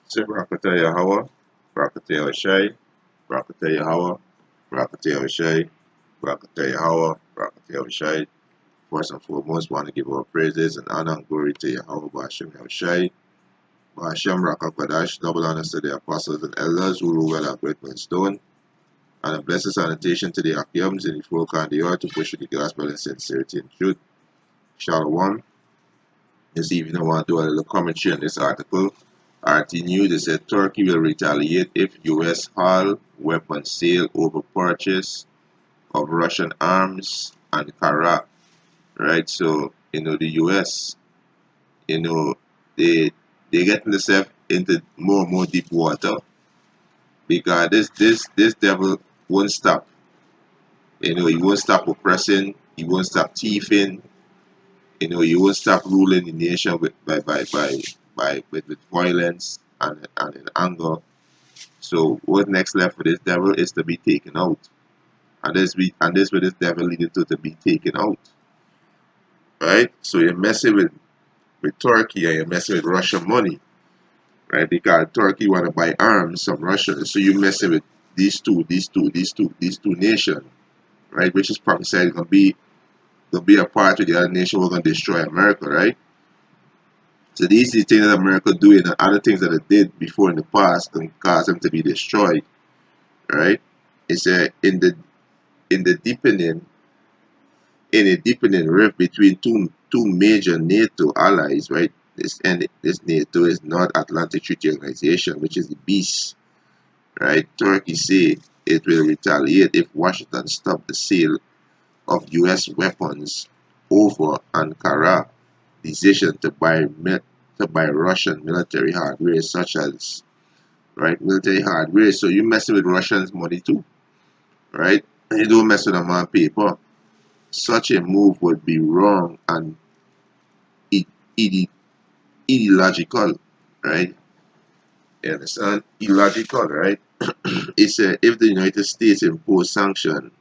Barakatah Yahweh, Barakatah Yahushai, Barakatah Yahweh, Barakatah Yahushai, Barakatah Yahweh, Barakatah Yahushai. First and foremost, want to give all praises and honor and glory to Yahweh, Ba'ashem Yahushai, Ba'ashem Rakakadash, double honors to the apostles and elders who rule well at Great Stone, and a blessed sanitation to the Akiums in the folk and the earth to push the gospel in sincerity and truth. Shalom. This evening, I want to do a little commentary on this article. RT News, they said Turkey will retaliate if U.S. halt weapons sale over purchase of Russian arms and Ankara. Right, so the U.S. They getting themselves into more and more deep water because this devil won't stop. He won't stop oppressing. He won't stop thieving. He won't stop ruling the nation with violence and in anger. So what next left for this devil is to be taken out. And this what this devil needed to be taken out. Right? So you're messing with Turkey and you're messing with Russian money. Right? Because Turkey wanna buy arms from Russia. So you're messing with these two nations, right? Which is prophesied gonna be a part of the other nation we're gonna destroy America, right? So these are the things that America doing and other things that it did before in the past and cause them to be destroyed. Right? It's in the deepening rift between two major NATO allies, right? This NATO is North Atlantic Treaty Organization, which is the beast, right? Turkey say it will retaliate if Washington stop the sale of U.S. weapons over Ankara decision to buy Russian military hardware, such as military hardware. So you messing with Russians' money too, right? And you don't mess with them on paper. Such a move would be wrong and illogical, right? You understand? Illogical, right? It's if the United States impose sanction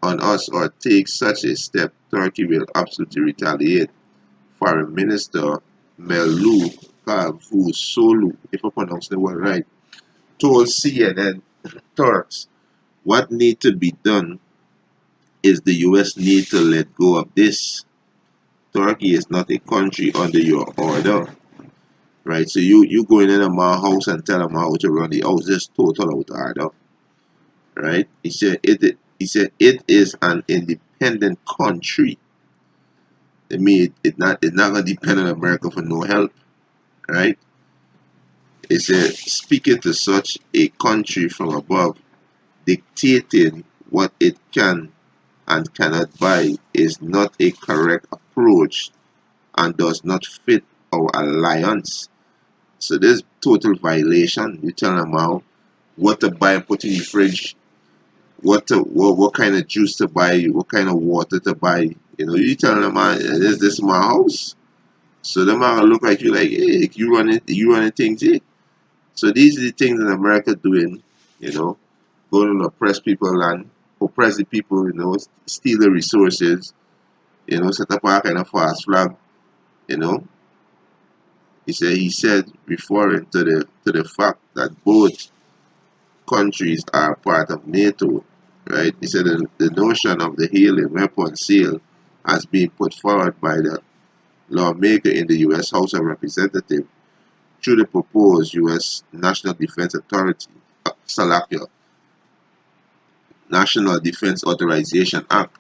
on us or take such a step, Turkey will absolutely retaliate. Foreign Minister Mevlut Cavusoglu, if I pronounce the word right, told CNN Turks what need to be done is the US need to let go of this. Turkey is not a country under your order. Right? So you going in my house and tell them how to run the house, just total out of order. Right? He said it is an independent country. I mean it's not gonna depend on America for no help. Right? He said speaking to such a country from above, dictating what it can and cannot buy is not a correct approach and does not fit our alliance. So this total violation. You tell them how what to buy and put in the fridge, what kind of juice to buy, what kind of water to buy. You tell them, man, this is my house. So them are gonna look at you like, hey, you running things here. So these are the things that America doing, going to oppress people and oppress the people, steal the resources, set up a kind of fast flag, you know. He said referring to the fact that both countries are part of NATO, right? He said the notion of the alien weapon sale has been put forward by the lawmaker in the U.S. House of Representatives through the proposed U.S. National Defense Authority, Salakia, National Defense Authorization Act.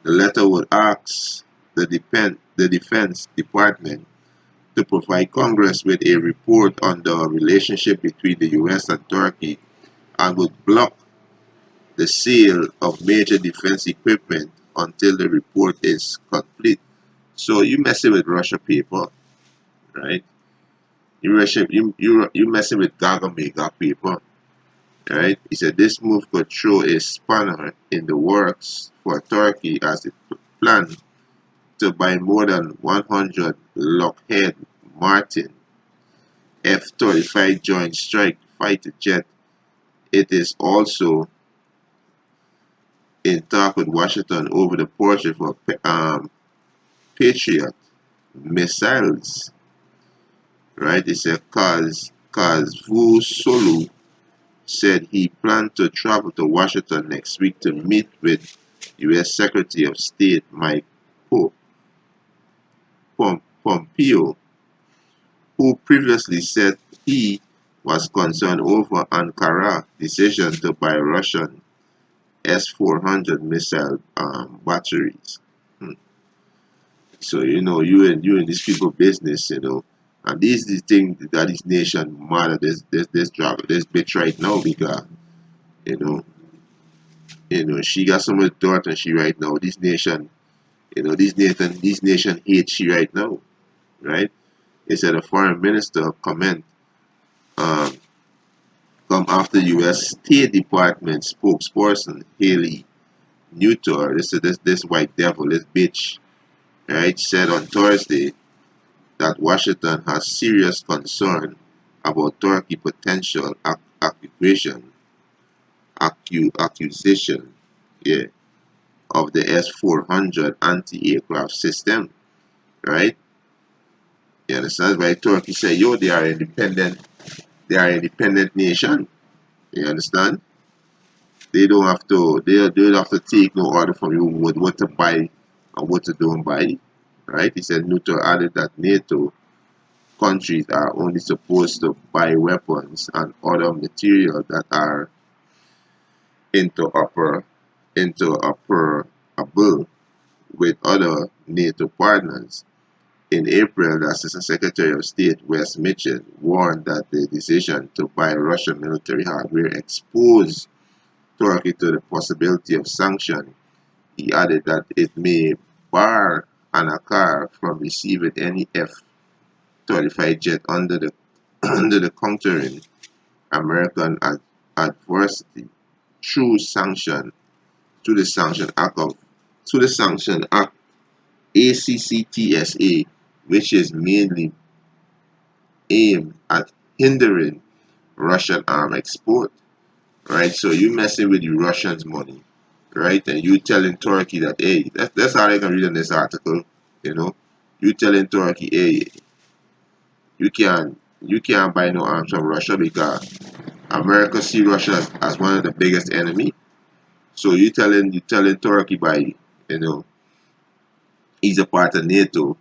The letter would ask the Defense Department to provide Congress with a report on the relationship between the U.S. and Turkey and would block the sale of major defense equipment until the report is complete. So you messing with Russia people, right? You messing with Gaga Mega people, right? He said this move could throw a spanner in the works for Turkey as it planned to buy more than 100 Lockheed Martin F-35 Joint Strike Fighter jet. It is also in talk with Washington over the purchase for Patriot missiles, right? It's a cause Kazvusolu said he planned to travel to Washington next week to meet with U.S. Secretary of State Mike Pompeo, who previously said he was concerned over Ankara's decision to buy Russian S-400 missile batteries. So you in these people business, and this is the thing that this nation mad at this bitch right now because you know she got so much dirt on she right now. This nation, this nation hates she right now, right? They said a foreign minister comment um, come after U.S. State Department spokesperson Haley Newtor, this white devil, this bitch, right, said on Thursday that Washington has serious concern about Turkey potential accusation, yeah, of the S-400 anti-aircraft system, right? You understand? Why Turkey say, yo, they are independent nation. You understand? They don't have to take no order from you what to buy and what to don't buy. Right? He said Nutter added that NATO countries are only supposed to buy weapons and other material that are interoper interoperable with other NATO partners. In April, the Assistant Secretary of State Wes Mitchell warned that the decision to buy Russian military hardware exposed Turkey to the possibility of sanction. He added that it may bar Ankara from receiving any F-35 jet under the under the countering American adversity through sanction through the sanction act of through the sanction act ACCTSA, which is mainly aimed at hindering Russian arm export. Right? So you messing with the Russians' money, right? And you telling Turkey that, hey, that's how I can read in this article, you know. You telling Turkey, hey, you can't buy no arms from Russia because America see Russia as one of the biggest enemy. So you telling Turkey by he's a part of NATO,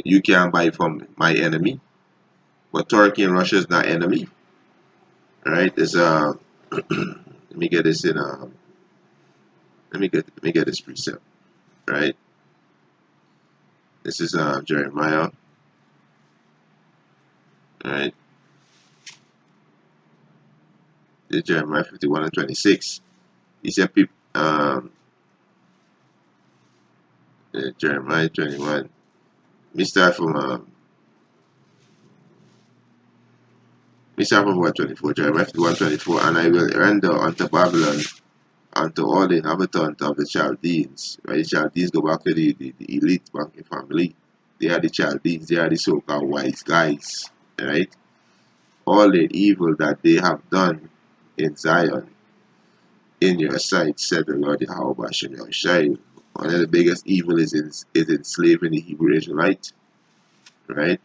you can't buy from my enemy. But Turkey and Russia is not enemy, right? It's let me get this in let me get this precept, right? This is Jeremiah, right? This is Jeremiah 51 and 26. He said, Jeremiah 21. Let me start from what 24. Jeremiah 51, 24. And I will render unto Babylon, unto all the inhabitants of the Chaldeans. Right? The Chaldeans go back to the elite banking family. They are the Chaldeans. They are the so-called wise guys. Right? All the evil that they have done in Zion, in your sight, said the Lord Yahweh Bashem Yahushai. One of the biggest evil is enslaving the Hebrew Israelite. Right?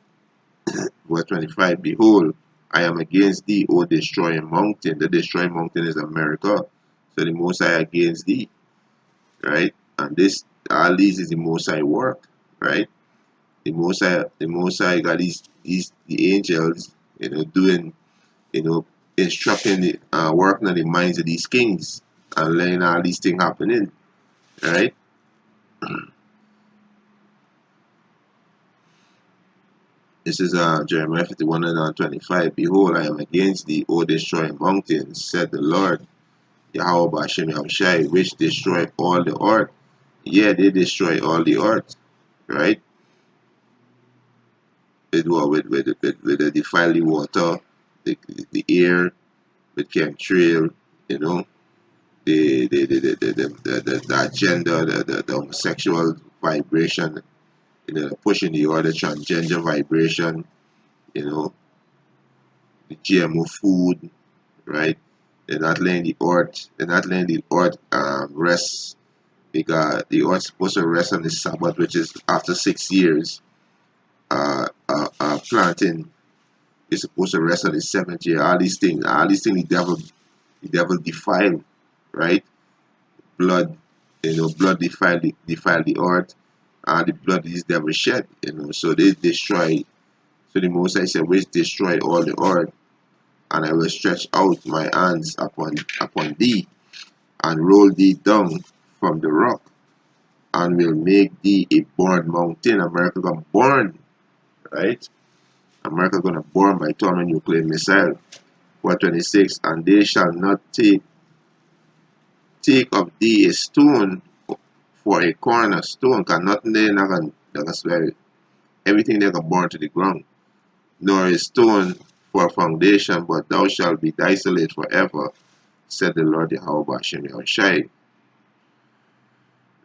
Verse 25, behold, I am against thee, O destroying mountain. The destroying mountain is America. So the Most High against thee. Right? And this, all these is the Most High work. Right? The Most High got the angels, doing, instructing, working on the minds of these kings and letting all these things happening. Right? This is Jeremiah 51 and 25. Behold, I am against thee, O destroying mountains, said the Lord, Yahweh Bashem Yahushai, which destroy all the earth. Yeah, they destroy all the earth, right? With the defile water, the air, with chemtrail, the agenda, the homosexual vibration, pushing the other transgender vibration, the GMO food, right? They're not letting the earth rest because the earth supposed to rest on the Sabbath, which is after 6 years. Planting It's supposed to rest on the seventh year. All these things the devil defiled, right? Blood, blood defiled the earth, and the blood is devil shed, so they destroy. So the Most High said, which destroy all the earth, and I will stretch out my hands upon thee, and roll thee down from the rock, and will make thee a born mountain. America gonna burn, right? America gonna burn by thermonuclear missile. 426, and they shall not take of thee a stone for a cornerstone, cause nothing there not gonna swear it. Everything they gonna burn to the ground. Nor a stone for a foundation, but thou shalt be desolate forever, said the Lord Yahweh Bashem Yahushai.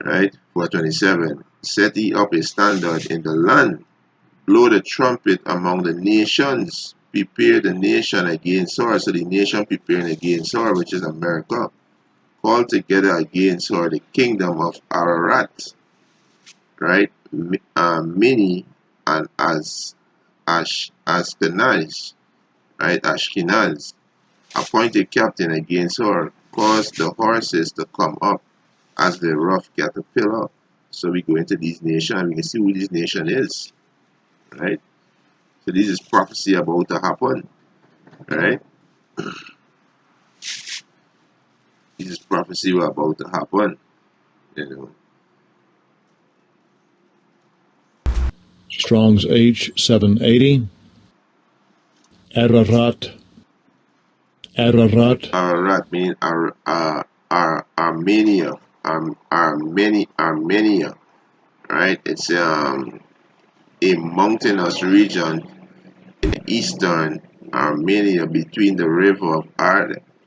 Right? 427. Set ye up a standard in the land, blow the trumpet among the nations, prepare the nation against her. So the nation preparing against her, which is America. Call together against her the kingdom of Ararat, right? Mini and Ashkenaz, right? Ashkenaz. Appoint a captain against her, cause the horses to come up as the rough caterpillar. So we go into these nations and we can see who this nation is, right? So this is prophecy about to happen, right? This is prophecy about to happen, Strong's H780. Ararat. Ararat means Armenia. Armenia, right? It's a mountainous region in eastern Armenia between the river of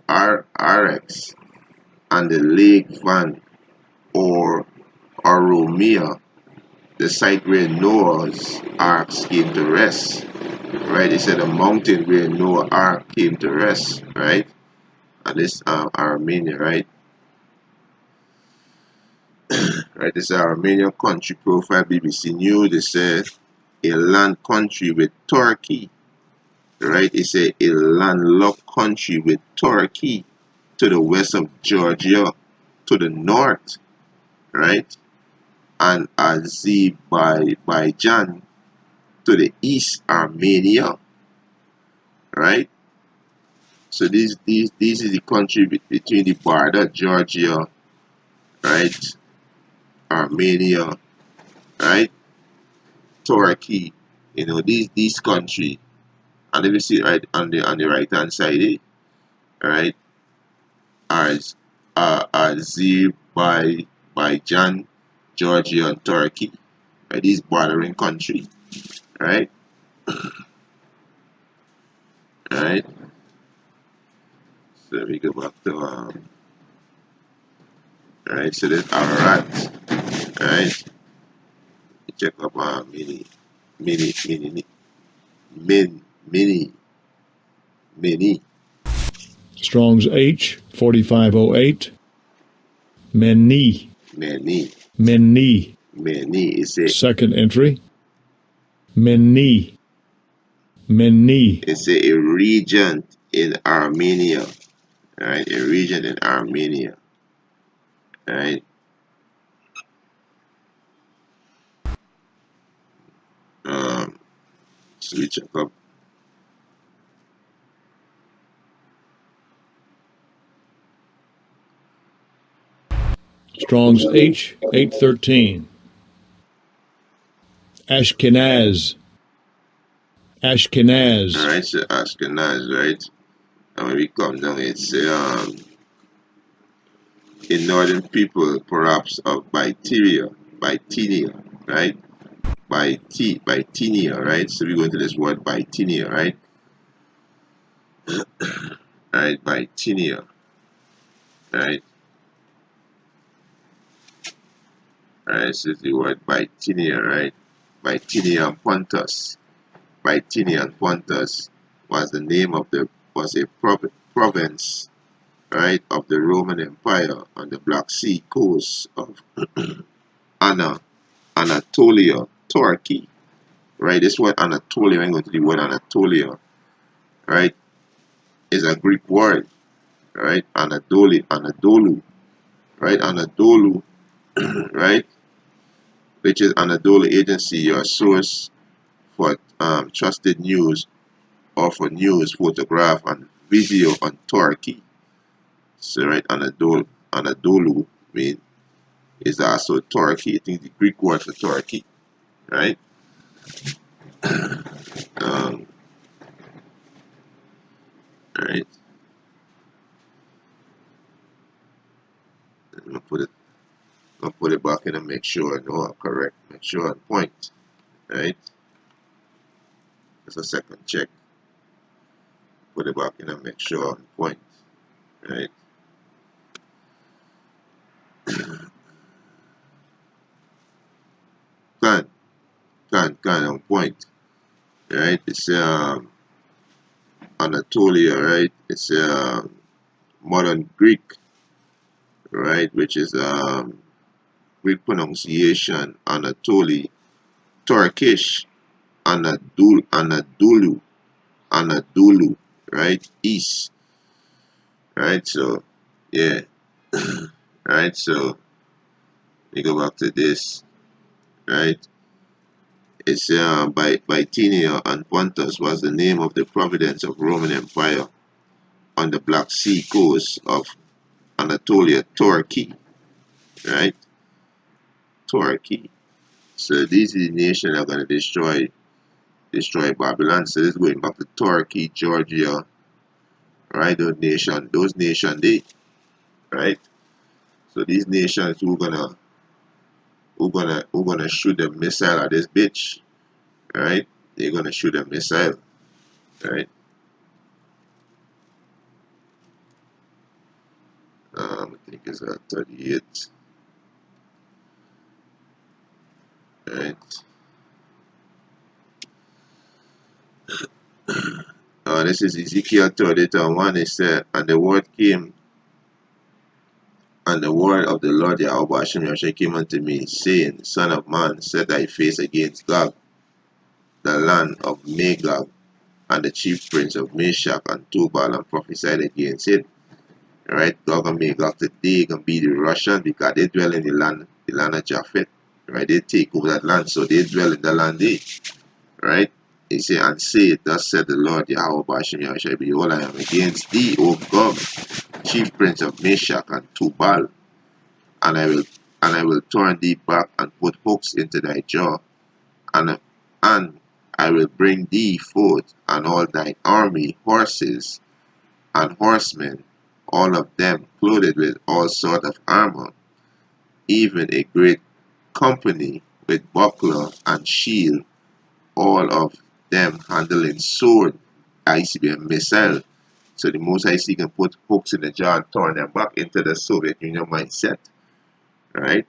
Arax and the lake Van or Aromia, the site where Noah's ark came to rest. Right? They said a mountain where Noah's ark came to rest, right? And this Armenia, right? Right, this is Armenian country profile, BBC News. They said a land country with Turkey, right? It's a landlocked country with Turkey to the west of Georgia, to the north, right? And Azerbaijan to the east, Armenia, right? So this is the country between the border, Georgia, right? Armenia, right? Turkey, these country, and if you see right on the right hand side, right, as Azerbaijan, Georgia, and Turkey, right, these bordering country, right, right. So we go back to right. So that's Ararat, right. Check up mini. Strong's H4508. Meni. It's a second entry. Meni. It's a region in Armenia, right? A region in Armenia, right? Switch up. Strong's H813. Ashkenaz. Alright, so Ashkenaz, right? And when we come down, it's a northern people, perhaps of Bithynia, right? Bithynia, right? So we go into this word Bithynia, right? Right, Bithynia, right? Alright, so the word Bithynia, right? Bithynia and Pontus. Bithynia and Pontus was the name of was a province, right, of the Roman Empire on the Black Sea coast of Anatolia, Turkey, right? This word Anatolia, I'm going to the word Anatolia, right, is a Greek word, right? Anadolu, right? Anadolu, right? Which is Anadolu Agency, your source for trusted news or for news, photograph, and video on Turkey. So, right, Anadolu mean is also Turkey. I think the Greek word for Turkey, right? Um, right. I'm gonna put it back in and make sure I know I'm correct. Make sure I'm point, right? Just a second check. Put it back in and make sure I'm point, right? Can, can on point, right? It's Anatolia, right? It's modern Greek, right? Which is Greek pronunciation Anatoli, Turkish Anadolu, right? East, right? So, yeah, right? So, we go back to this, right? It's Bithynia and Pontus was the name of the province of Roman Empire on the Black Sea coast of Anatolia, Turkey, right? Turkey. So these are the nations that are going to destroy Babylon. So this is going back to Turkey, Georgia, right? Those nations, they, right? So these nations who gonna shoot a missile at this bitch, right? They're gonna shoot a missile, right? I think it's a 38, right? This is Ezekiel 38:1. It said, and the word came, and the word of the Lord Yahweh Hashem Yahshua came unto me, saying, Son of man, set thy face against Gog, the land of Magog, and the chief prince of Meshach and Tubal, and prophesied against it. Right? Gog and Magog today can be the Russian because they dwell in the land of Japhet. Right? They take over that land, so they dwell in the land there. Right? He said, and say, thus said the Lord Yahweh Hashem Yahshua, behold, I am against thee, O Gog, chief prince of Meshach and Tubal, and I will turn thee back and put hooks into thy jaw, and I will bring thee forth, and all thine army, horses and horsemen, all of them clothed with all sort of armor, even a great company with buckler and shield, all of them handling sword, ICBM missile. So the most I see can put hooks in the jaw and turn them back into the Soviet Union mindset. Right?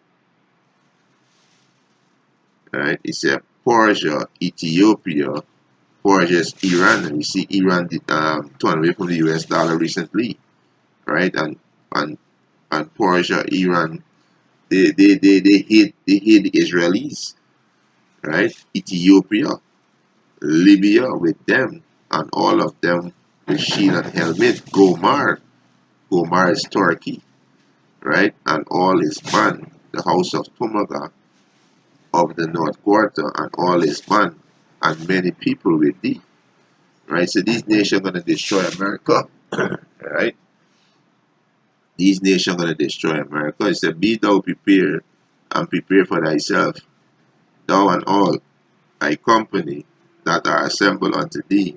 Right? It's a Persia, Ethiopia. Persia is Iran, and we see Iran did turn away from the US dollar recently. Right? And Persia, Iran, they hate the Israelis. Right? Ethiopia, Libya with them, and all of them with shield and helmet. Gomar is Turkey, right? And all his band, the house of Tumaga of the North Quarter, and all his band, and many people with thee, right? So these nations are going to destroy America, right? These nations are going to destroy America. It said, be thou prepared, and prepare for thyself, thou and all thy company that are assembled unto thee,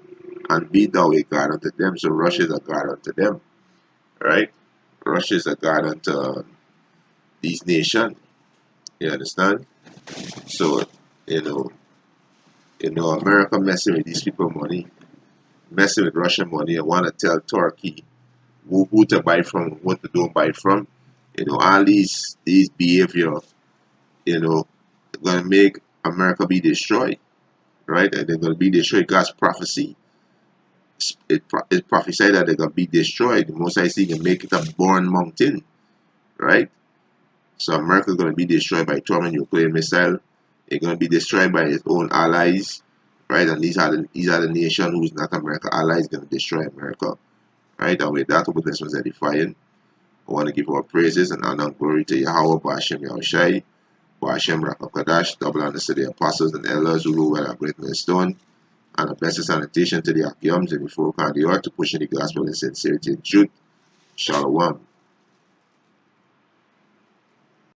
and be thou a God unto them. So Russia is a God unto them, right? Russia is a God unto these nations. You understand? So, America messing with these people money, messing with Russian money. I want to tell Turkey who to buy from, what to don't buy from. All these behavior, gonna make America be destroyed, right? And they're gonna be destroyed. God's prophecy. It prophesied that they're gonna be destroyed. The Most I see can make it a born mountain, right? So America is gonna be destroyed by thermonuclear missile. It's gonna be destroyed by its own allies, right? And these are the nation who's not America allies going to destroy America, right? And with that, hope this was edifying. I want to give our praises and honor and glory to Yahweh, Ba'ashem Yahushai, Ba'ashem Rakakadash, double honors to the apostles and elders who rule well at Great Millstone, and a blessed sanitation to the Akiums and the folk on the earth to push in the gospel in sincerity and truth. Shalom.